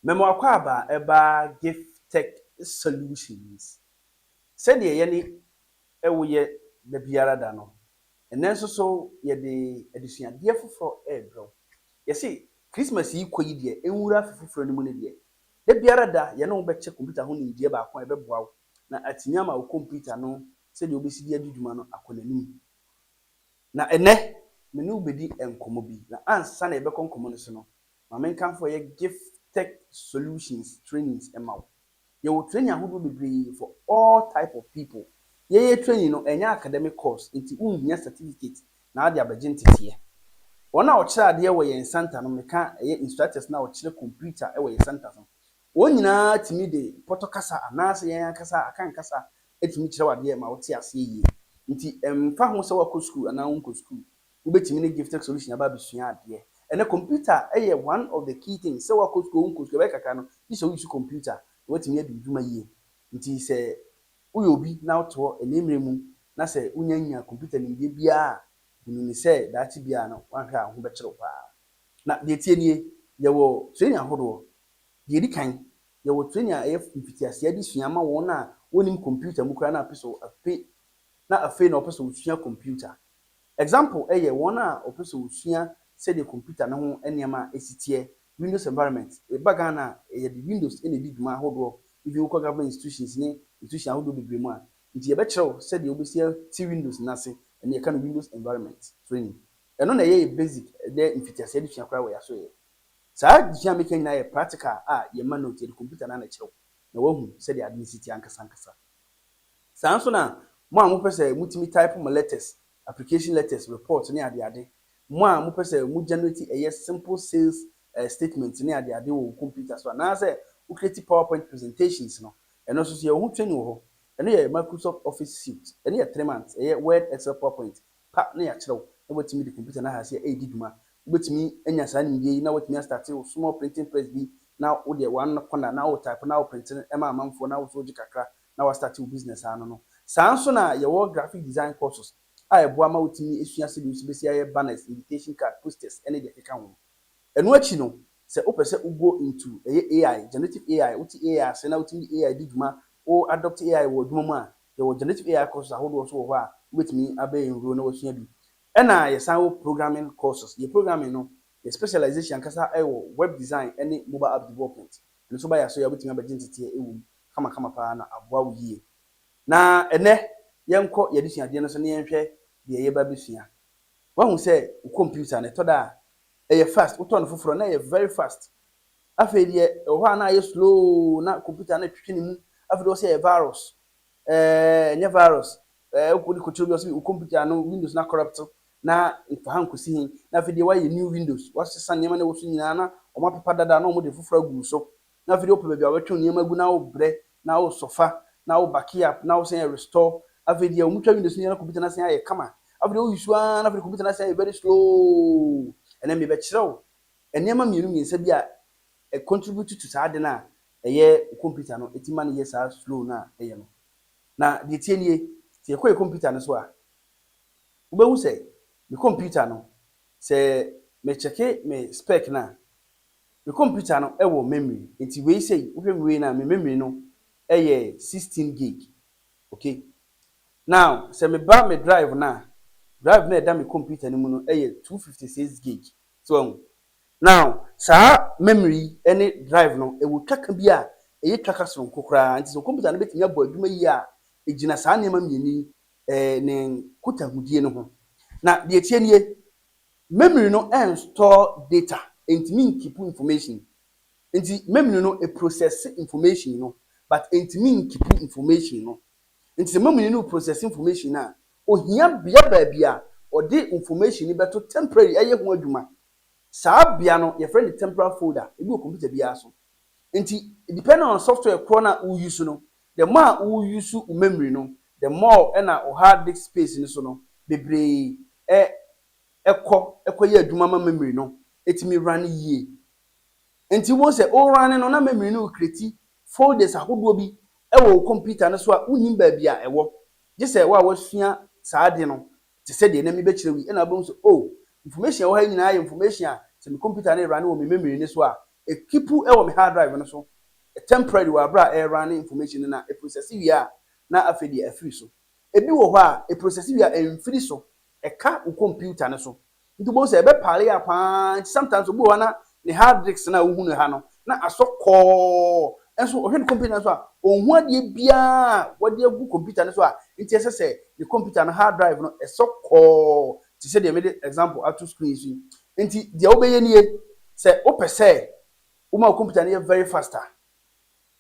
Memo akwaba eba gift tech solutions. Said ye yani ewoye da biara da no. Enenso so ye de adusua de foforo bro. Ye see Christmas yi koyi de enwura foforo ni mu ne de. Da biara da ye no be check computer ho ni de ba akon ebeboa wo. Na atinya ma wo computer no said ye obesi de aduduma no akonanim. Na ene me ne ubedi enkomo bi. Na ansa na ebe konkomo no so no. Ma menkanfo ye gift tech solutions trainings ema wo. Ye will training ahodo bebree for all type of people. Ye training no enya academic course nti unhia certificate na ade abaje ntete. Wona o kire ade wo ye center no meka ye instructors na o kire computer e wo ye center no. Wo nyina timi de potokasa anase ye akasa akankasa etimi kire wade ma wo te ase yie. Nti emfa ho se wo school ana wo school. Wo betimi ne gift tech solution aba besua ade. Ene computer eye one of the key things. Se wo school wo school be kaka no, this so use computer. Wetimi adu dwuma yie nti se uyobi na oto enemre mu na se unyanya computer ni de bia ni se dachi bia no wanhwa ho be kire pa na de tie nie ye wo training ahodo de di kan ye wo training a mfitiase adi sua ma won na wonim computer mu kra na apeso afe na opeso sua computer example won na opeso sua se de computer na ho enema esitie Windows environment. Bagana the Windows in the dwuma ahodo. If you call government institutions ne institution ahodo bebre mu a. Nti ye be kire said you be see T Windows na se and you can Windows environment training. Eno na ye basic the infitiase ade sua kra we aso ye. Saa dua make na ye practical ye man no the computer na kire. Na wahu said the administrative ankasa. Saa so na mo a mo pese mutimi type mo letters, application letters, reports ne ade. Mo a mo pese mo generate a simple sales statement ni ade wo computer so na say wo create PowerPoint presentations no eno so ye wo training wo eno ye Microsoft Office suite eno ye 3 months ye Word Excel PowerPoint pa na ya kirew na wetimi di computer na ha se di duma wetimi enya sa ni bi na wetimi start small printing press bi na wo de one corner na wo type na wo print ema amanfo na wo so kakra na wo start wo business ano no sa nso na ye wo graphic design courses a ye bo ama wetimi esua se bi usibesi aye banners invitation card posters ene de keka ho enu achi no se opese ugo into AI generative AI uti AI se na uti AI di dwuma o adopt AI wo dwuma mu a ye wo generative AI courses ahodo so wo a wetimi abe enro na wasua bi ena ye san wo programming courses ye programming no ye specialization kasa wo web design any mobile app development eno so ba ya so ya wetimi abaje ntete ewu kama pa na aboa wo yie na ene yenko ye disua de no so ne yenhwe de ye ba besua wahu se computer na toda fast uton foforo na very fast afi de ho na slow na computer na twetwe ni mu afi do say virus nya virus ukudi ko bi so computer no Windows na corrupt na ifahan ko si hin na afi de why new Windows wasesa nema na wosu nyina na o mapepa dada na o mo de foforo agu so na afi de opa bia wetwe nema gu na o bre na o sofa na o backup na o say restore afi de o mutwa Windows ni na computer na say kama afi de o yusua na afi de computer na say very slow ene me be kirew enema mienu miensa bi a contribute to saa de na computer no etima ne yes slow na no na de tie nie tie koy computer no so a wo be hu se the computer no se me check me spec na the computer no wo memory enti we say wo hwe we na me memory no 16 gig okay now se me ba me drive na da me computer no mu no 256 gig so now sa memory any drive no e wo twaka bi a twaka so nkokora nti so computer no betimi abo adwuma yi a ejina sa nema mieni ne kuta hudie no ho na de etie nie memory no store data enti mean keep information enti memory no process information no but enti mean keep information no enti memory no process information na ohia bia ba bia odi information ni beto temporary ho adwuma saa bia no your friend temporary folder ebi o computer bia so nti depending on software kro na u use no the more u use memory no the more na o hard disk space ni so no bebre ekọ ye adwuma ma memory no etimi run yie nti wo se o run no na memory no create folders ahodo bi wo computer no so a unim ba bia ewo je se wa wasua saa de no te se de na mi be kire wi na bo so information wo ha nyina ya information a se me computer na run wo me memory ni so a keep me hard drive no so a temporary wa bra running information na e process wi a na afedi a free so ebi wo ho a e process wi a emfiri so e ka wo computer ne so nti bo se e be pale ya pa sometimes obi ho na ne hard disk na wo hu ne ha no na asokọ enso ohwe ne computer so a onhu ade bia wode agu computer ne so a nti ese the computer no hard drive no esokọ ti se de me example at screen so nti de obeye nie se opese uma computer no very faster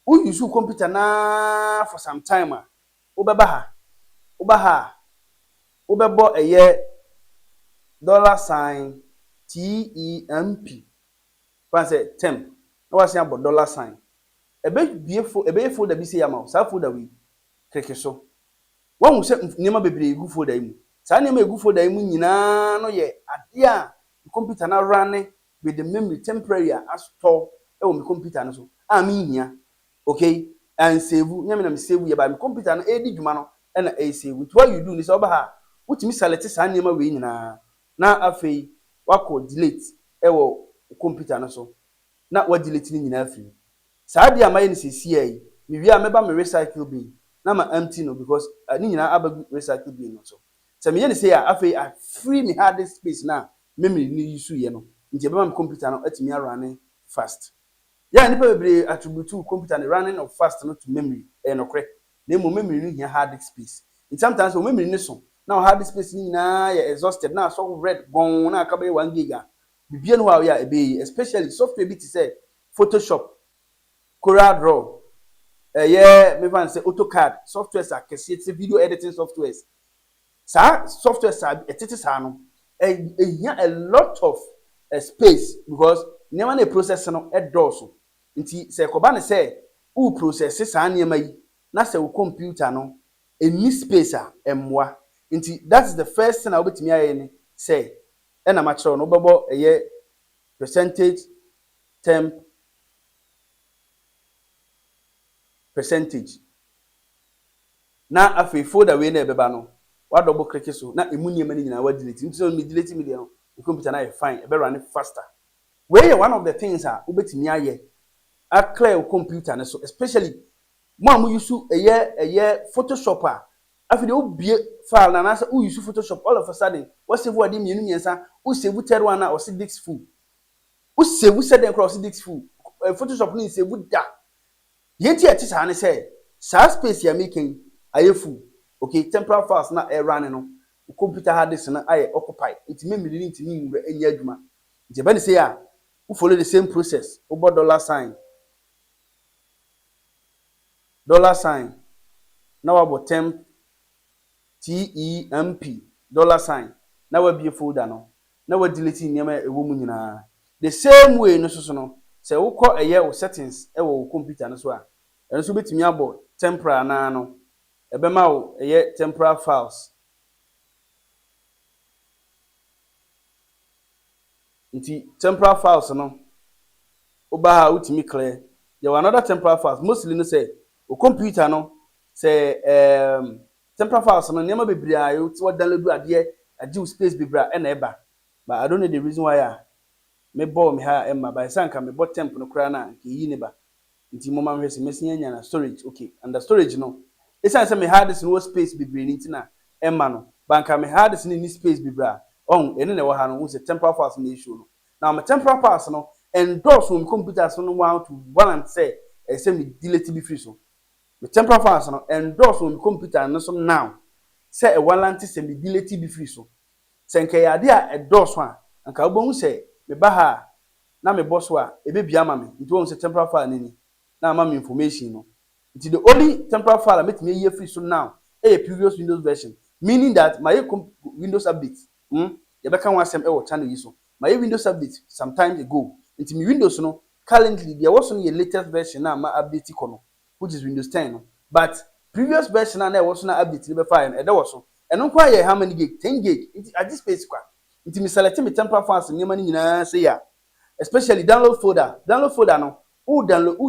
we use computer na for some time a obeba ha obebo $temp pan say temp na was about $. Ebe folder bi say am sa folder we click so wan hu se niam bebre egu folder mu sa niam egu folder mu nyina no ye ade a computer na run with the memory temporary as store e wo me computer no so a me hia okay and save nyame na me save ye ba me computer no edi dwuma no e na e save what you do ni so ba ha wotimi select sa niam we nyina na afei wako delete e wo computer no so na wa delete ni nyina afiri sa dia amaye ni sesi ai me wi a meba me recycle bin na ma empty no because ni nyina abagu recycle bin no so se me ye ni say a afei a free me hard disk space na memory ni use ye no nje be ma me computer no atimi running fast ya nipa bebre attribute computer ni running of fast no to memory no kre na mo memory ni hia hard disk space in sometimes o memory ni so na hard disk space ni nyina ya exhausted na so red gon na akaba 1 giga bibia no wa ya ebe especially software bit say Photoshop, CorelDRAW, me fan say AutoCAD softwares are kese video editing softwares. Sa softwares are etete sa no. A lot of space because never na process no so. Nti se koba ne say u process sa niam yi na se wo computer no any space a emwa. Nti that's the first thing I obetimi aye ni say e na ma kire no bebo percentage temp percentage na afei folder we na ebeba no wa double click so na emu niam ni nyina wa delete nti so me delete me dey no the computer na fine e be run faster we one of the things a obetimi aye a clear computer na so especially mo am use Photoshop a afei de obie file na say u use Photoshop all of a sudden what save word mienu miensa u save third one na o se disk full u save said den cross disk full Photoshop ni save da yenti ati sa ne say sa space ya making ayefu okay temporal files na run no computer hard disk na aye occupy it memory ni ntimi nwura enya adwuma nti ba ne say a we follow the same process over $sign na wa bo temp $temp na wa bie folder no na wa delete niam ewo mu nyina the same way no so no say wo kọ wo settings wo computer no so a eno so betimi abo temporary na no ebe ma wo temporary files nti temporary files no oba ha utimi clear there were another temporary files mostly no say o computer no say temporary files no niam bebre ayo ti wa download ade ajiu space bebre e na eba but I don't know the reason why me ball me ha emma by sanka me bought temp no kra na nke yi ne ba nti mo ma hwese mesinya nya na storage okay and the storage no esan say me hard disk no space bebre ni ntina emma no banka me hard disk ni space bebra on ene ne wo ha no wo say temporary files na issue no now my temporary files no endorse on computer so no want to balance say say me delete be free so me temporary files no endorse on computer no so now say e warranty say me delete be free so senke ya de a endorse a anka obo say me ba ha na me boss wa ebe bia ma me nti won say temporary file nini na ma me information no nti the only temporary file make me free so now a previous Windows version meaning that my Windows update you be kan wasem e wo channel yi so my Windows update sometimes ago nti me Windows no currently there was no latest version na ma update ko no which is Windows 10 no but previous version na was no update ni be file e da was so eno kwa ye how many gig 10 gig nti at this space kwa nti me select me temporary files ni ma ni nyina say ya especially download folder no who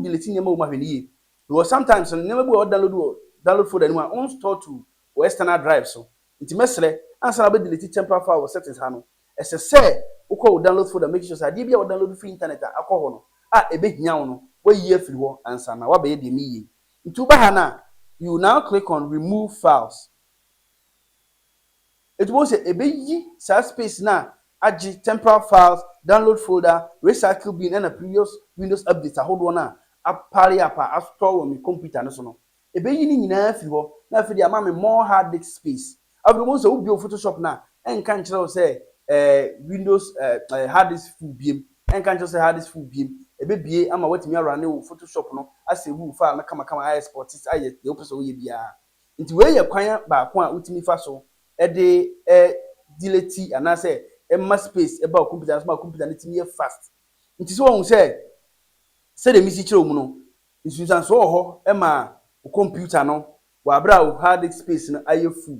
delete ni ma wo ma hweli because sometimes no never go download folder ni ma on store to external drive so nti mesele answer na be delete temporary file settings ha no ese say wo download folder make sure say dey bia wo download free internet akọ ho no a ebehia wo no wayi afiri ho ansa na wabɛyɛ de miye nti uba ha na you now click on remove files. It was a ebeyi sa space na agi temporal files, download folder, recycle bin and a previous Windows updates ahodo na apare apa a store on my computer no so no. Ebeyi ni nyina afiri ho na afiri ama me more hard disk space. After mo so obi Photoshop na enka nkyerɛ wo sɛ Windows hard disk full biem enka nkyerɛ sɛ hard disk full biem ebebie ama watimi arane wo Photoshop no asave wo file na kama export it aye de opese wo ye bia. Nti we ye kwan ba ko a utimi fa so de delete and I say emma space about computer so computer net me fast nti so won say the misi kire mu no nsusan so ho emma computer no wa bra o hard disk space no aye full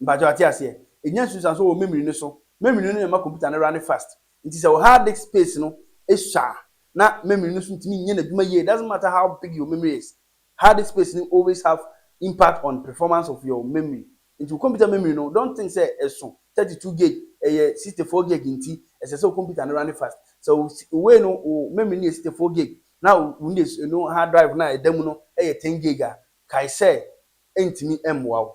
mbajo ati ase enya nsusan so wo memory no so memory no emma computer no run fast nti say hard disk space no esha na memory no so ntimi nye na dwuma ye. It doesn't matter how big your memory is, hard disk space no always have impact on performance of your memory. Into computer memory no don't think say eso 32 gig 64 gig nti ese so computer no run fast so we no memory ni 64 gig now we need no hard drive na edam no 10 gig a kai say entimi emwa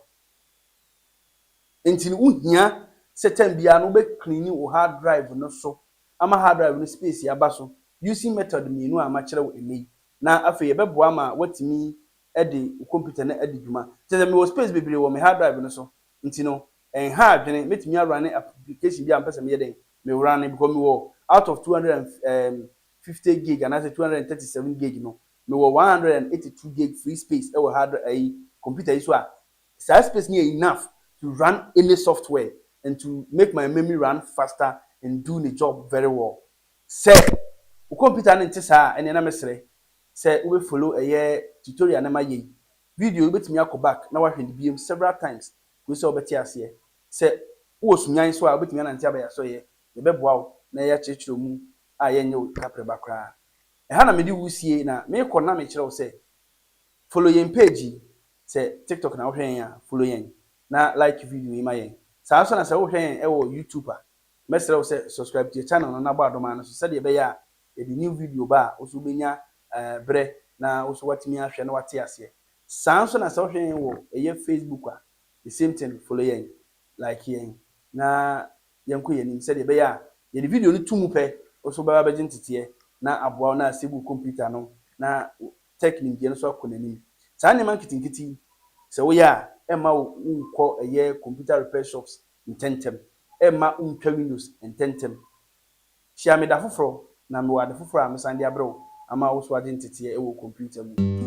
enti uhia certain bia no be clean wo hard drive no so ama hard drive no space ya ba so using method mienu a ma kire wo enei na afa ye beboa ma watimi ede computer na ede dwuma tell me wo space bebre wo me hard drive no so nti no en ha adwene metimi run application bi am pese me yeden me run because me wo out of 250 gig and I say 237 gig no me wo 182 gig free space e wo hard computer is so a space ni enough to run any software and to make my memory run faster and do the job very well. Say computer nti saa ene na mesere say we follow a tutorial na maye video betimi back na wahwe biem several times we say obeti ase say wo sunyan so a betimi na ntia ba ya so ye beboa wo na ya chechiro mu a ye nye kapre bakra e ha na me di wusie na me kɔ na me kire wo say follow yen page say TikTok na wo hwen ya follow yen na like video yi maye saa so na say wo hwen yen e wo YouTube a mesere wo say subscribe to your channel na ba adoma na so say de be ya the new video ba oso benya bre na oso watimi ahwe na wate ase sanso na so hwen wo eye Facebook a the same thing follow yen like yen na yenko yenim se de be ya ye the video ni tumu pe oso ba ba gentete na aboa na asebu computer no na technique je no so akonanim sa ne man kitinkiti se wo ya emma wo nko eye computer repair shops in Temp emma untwa Windows in Temp Shia me da foforo na me wade foforo a me sande abrew ama wo so ade ntete e wo computer mu